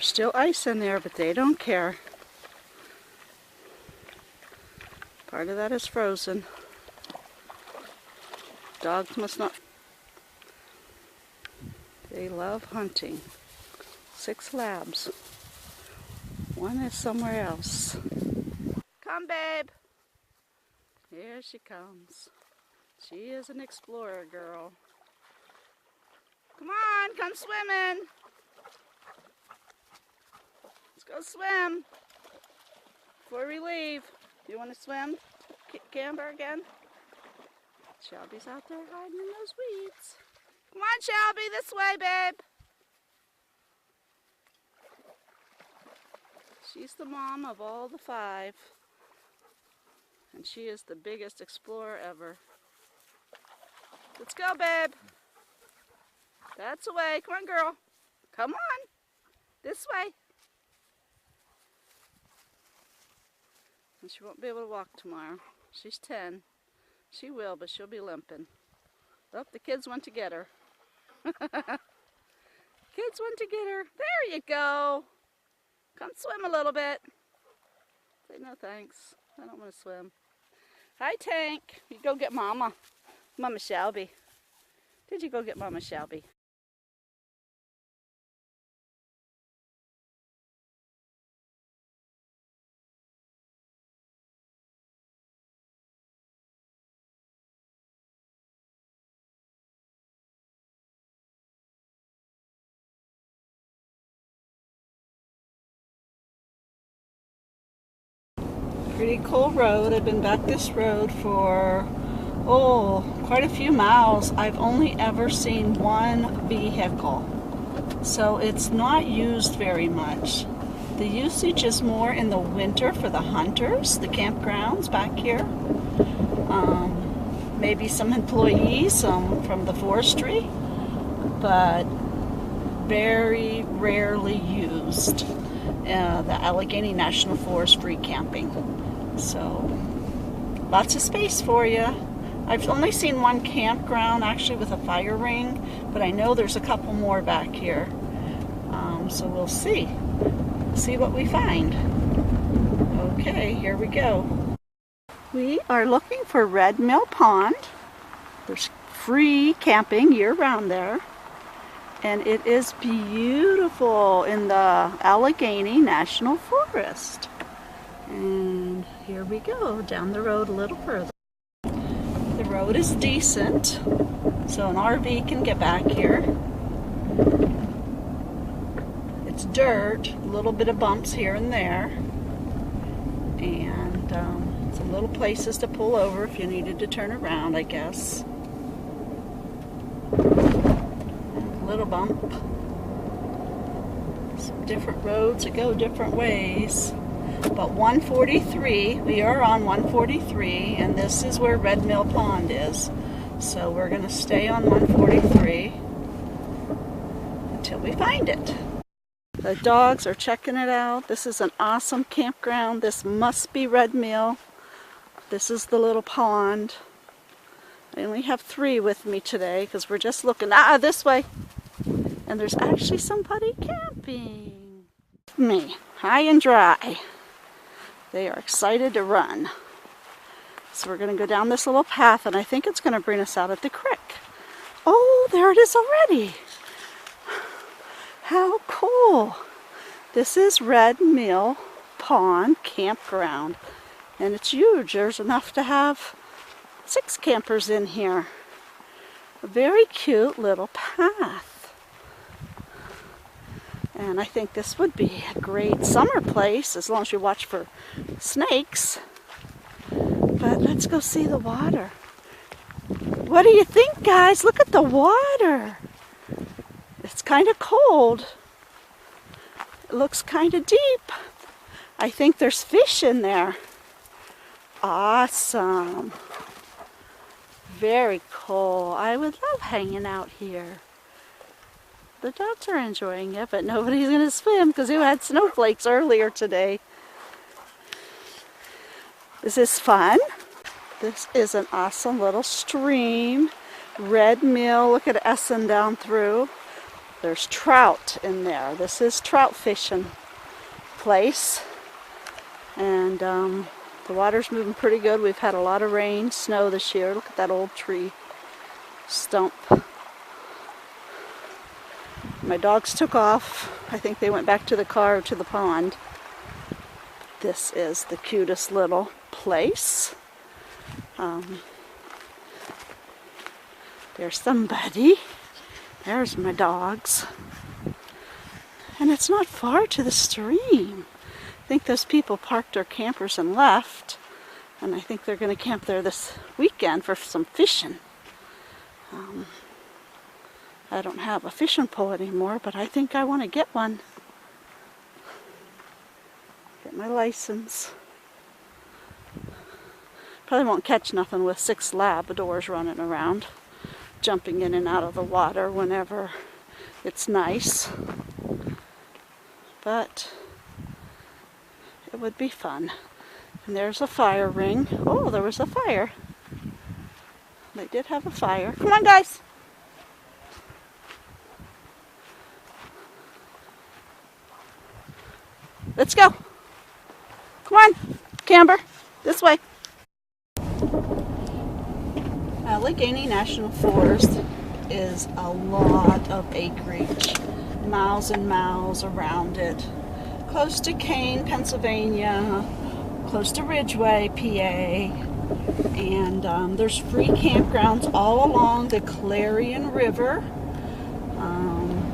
There's still ice in there, but they don't care. Part of that is frozen. Dogs must not. They love hunting. 6 labs. One is somewhere else. Come, babe. Here she comes. She is an explorer girl. Come on, come swimming. Let's go swim before we leave. Do you want to swim, Camber, again? Shelby's out there hiding in those weeds. Come on, Shelby, this way, babe. She's the mom of all the 5. And she is the biggest explorer ever. Let's go, babe. That's the way. Come on, girl. Come on. This way. And she won't be able to walk tomorrow. She's 10. She will, but she'll be limping. Oh, the kids want to get her. Kids want to get her. There you go. Come swim a little bit. Say no thanks. I don't want to swim. Hi, Tank. You go get Mama. Mama Shelby. Did you go get Mama Shelby? Pretty cool road. I've been back this road for, quite a few miles. I've only ever seen one vehicle, so it's not used very much. The usage is more in the winter for the hunters, the campgrounds back here. Maybe some employees from the forestry, but very rarely used. The Allegheny National Forest free camping. So, lots of space for you. I've only seen one campground actually with a fire ring, but I know there's a couple more back here. So we'll see what we find. Okay, here we go. We are looking for Red Mill Pond. There's free camping year-round there. And it is beautiful in the Allegheny National Forest. And here we go, down the road a little further. The road is decent, so an RV can get back here. It's dirt, a little bit of bumps here and there. And some little places to pull over if you needed to turn around, I guess. Little bump. Some different roads that go different ways. But 143, we are on 143, and this is where Red Mill Pond is. So we're going to stay on 143 until we find it. The dogs are checking it out. This is an awesome campground. This must be Red Mill. This is the little pond. I only have 3 with me today because we're just looking this way. And there's actually somebody camping. Me, high and dry. They are excited to run. So we're going to go down this little path, and I think it's going to bring us out at the creek. Oh, there it is already. How cool. This is Red Mill Pond Campground. And it's huge. There's enough to have 6 campers in here. A very cute little path. And I think this would be a great summer place as long as you watch for snakes. But let's go see the water. What do you think, guys? Look at the water. It's kind of cold. It looks kind of deep. I think there's fish in there. Awesome. Very cool. I would love hanging out here. The dogs are enjoying it, but nobody's going to swim because we had snowflakes earlier today. Is this fun? This is an awesome little stream. Red Mill, look at Essen down through. There's trout in there. This is trout fishing place. And the water's moving pretty good. We've had a lot of rain, snow this year. Look at that old tree stump. My dogs took off. I think they went back to the car or to the pond. This is the cutest little place. There's somebody. There's my dogs. And it's not far to the stream. I think those people parked their campers and left. And I think they're going to camp there this weekend for some fishing. I don't have a fishing pole anymore, but I think I want to get one. Get my license. Probably won't catch nothing with 6 Labradors running around, jumping in and out of the water whenever it's nice. But it would be fun. And there's a fire ring. Oh, there was a fire. They did have a fire. Come on, guys. Let's go. Come on, Camber. This way. Allegheny National Forest is a lot of acreage. Miles and miles around it. Close to Kane, Pennsylvania. Close to Ridgeway, PA. And there's free campgrounds all along the Clarion River.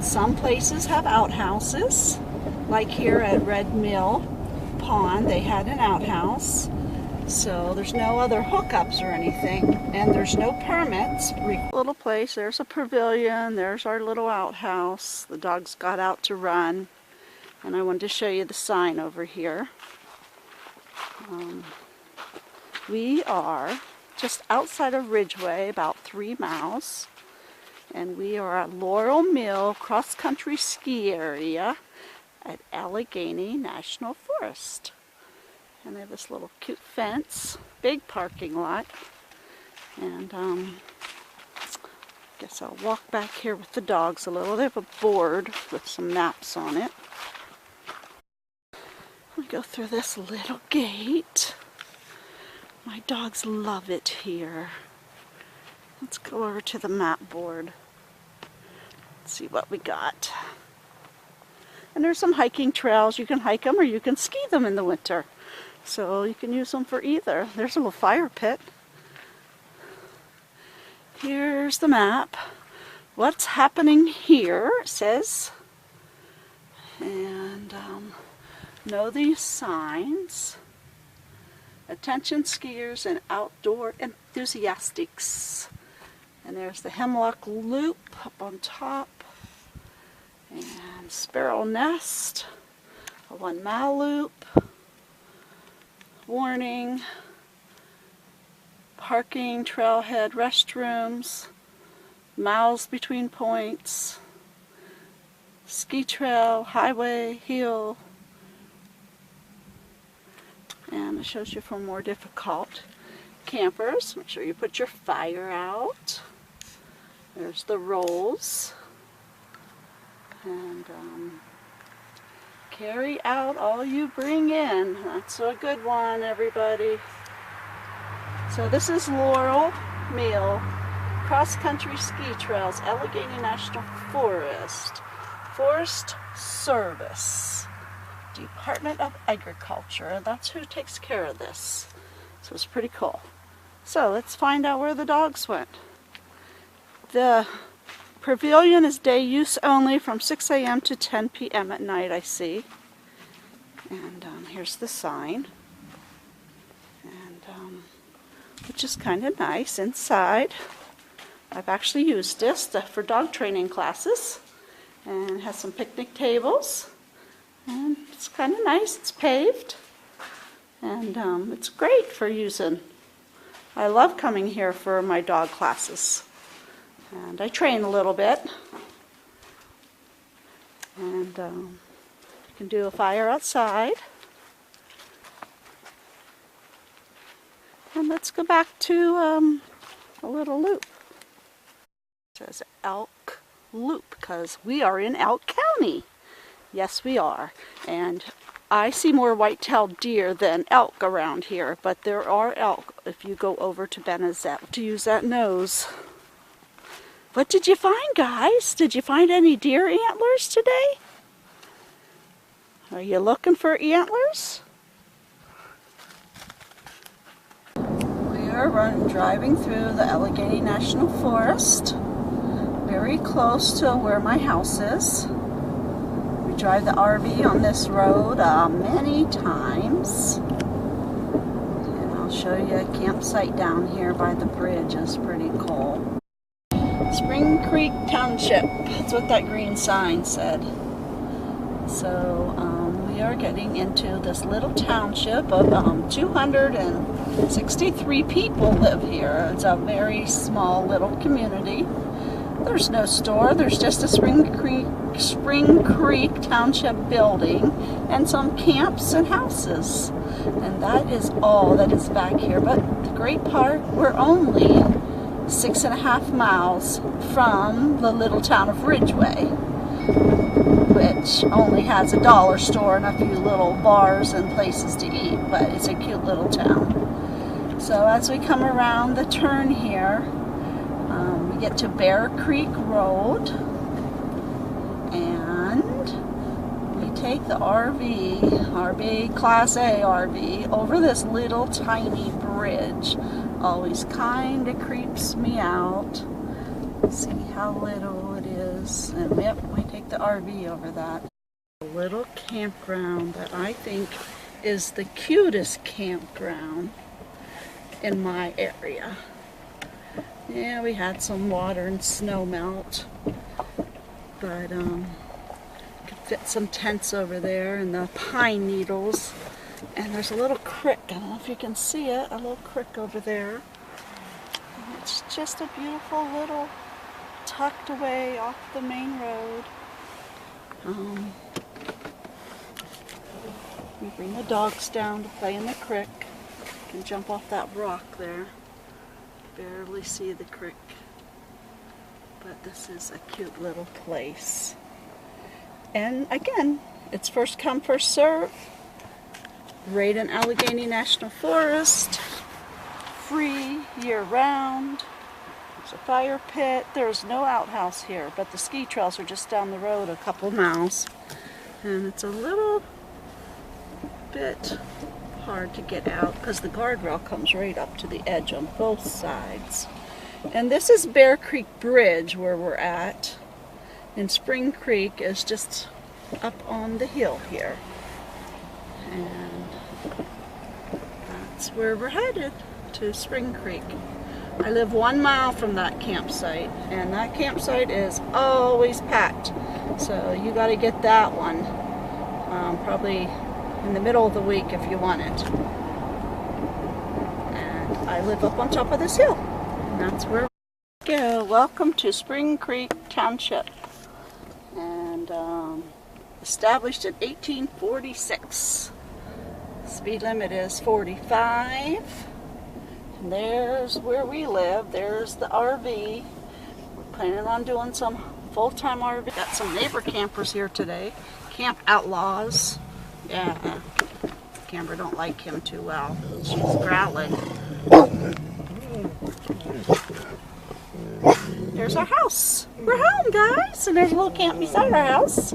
Some places have outhouses. Like here at Red Mill Pond, they had an outhouse. So there's no other hookups or anything. And there's no permits. Little place, there's a pavilion, there's our little outhouse. The dogs got out to run. And I wanted to show you the sign over here. We are just outside of Ridgeway, about 3 miles. And we are at Laurel Mill cross-country ski area at Allegheny National Forest. And they have this little cute fence, big parking lot. And I guess I'll walk back here with the dogs a little. They have a board with some maps on it. We go through this little gate. My dogs love it here. Let's go over to the map board. Let's see what we got. And there's some hiking trails. You can hike them or you can ski them in the winter. So you can use them for either. There's a little fire pit. Here's the map. What's happening here, it says. And know these signs. Attention skiers and outdoor enthusiasts. And there's the Hemlock Loop up on top. And Sparrow Nest. A 1 mile loop. Warning. Parking, trailhead, restrooms. Miles between points. Ski trail, highway, hill. And it shows you for more difficult campers. Make sure you put your fire out. There's the rolls. And carry out all you bring in. That's a good one, everybody. So this is Laurel Mill Cross-Country Ski Trails, Allegheny National Forest. Forest Service. Department of Agriculture, and that's who takes care of this. So it's pretty cool. So let's find out where the dogs went. The pavilion is day use only from 6 a.m. to 10 p.m. at night, I see. And here's the sign. And which is kind of nice inside. I've actually used this for dog training classes. And it has some picnic tables. And it's kind of nice. It's paved. And it's great for using. I love coming here for my dog classes. And I train a little bit. And you can do a fire outside. And let's go back to a little loop. It says Elk loop because we are in Elk County. Yes, we are. And I see more white-tailed deer than elk around here, but there are elk if you go over to Benazet to use that nose. What did you find, guys? Did you find any deer antlers today? Are you looking for antlers? We are driving through the Allegheny National Forest, very close to where my house is. We drive the RV on this road many times. And I'll show you a campsite down here by the bridge. It's pretty cool. Spring Creek Township. That's what that green sign said. So we are getting into this little township of 263 people live here. It's a very small little community. There's no store. There's just a Spring Creek Township building and some camps and houses. And that is all that is back here. But the great part, we're only 6.5 miles from the little town of Ridgway, which only has a dollar store and a few little bars and places to eat, but it's a cute little town. So as we come around the turn here, we get to Bear Creek Road, and we take the RV, our big Class A RV, over this little tiny bridge. Always kind of creeps me out. See how little it is. And yep, we take the RV over that. A little campground that I think is the cutest campground in my area. Yeah, we had some water and snow melt, but could fit some tents over there and the pine needles. And there's a little creek, I don't know if you can see it, a little creek over there. And it's just a beautiful little tucked away off the main road. We bring the dogs down to play in the creek. You can jump off that rock there. Barely see the creek. But this is a cute little place. And again, it's first come, first serve. Right in Allegheny National Forest, free year-round. There's a fire pit. There's no outhouse here, but the ski trails are just down the road a couple miles. And it's a little bit hard to get out because the guardrail comes right up to the edge on both sides. And this is Bear Creek Bridge where we're at. And Spring Creek is just up on the hill here. And that's where we're headed, to Spring Creek. I live 1 mile from that campsite, and that campsite is always packed. So you got to get that one probably in the middle of the week if you want it. And I live up on top of this hill, and that's where we go. Welcome to Spring Creek Township, and established in 1846. Speed limit is 45. And there's where we live. There's the RV. We're planning on doing some full-time RV. Got some neighbor campers here today. Camp Outlaws. Yeah. Camper don't like him too well. She's growling. There's our house. We're home, guys. And there's a little camp beside our house.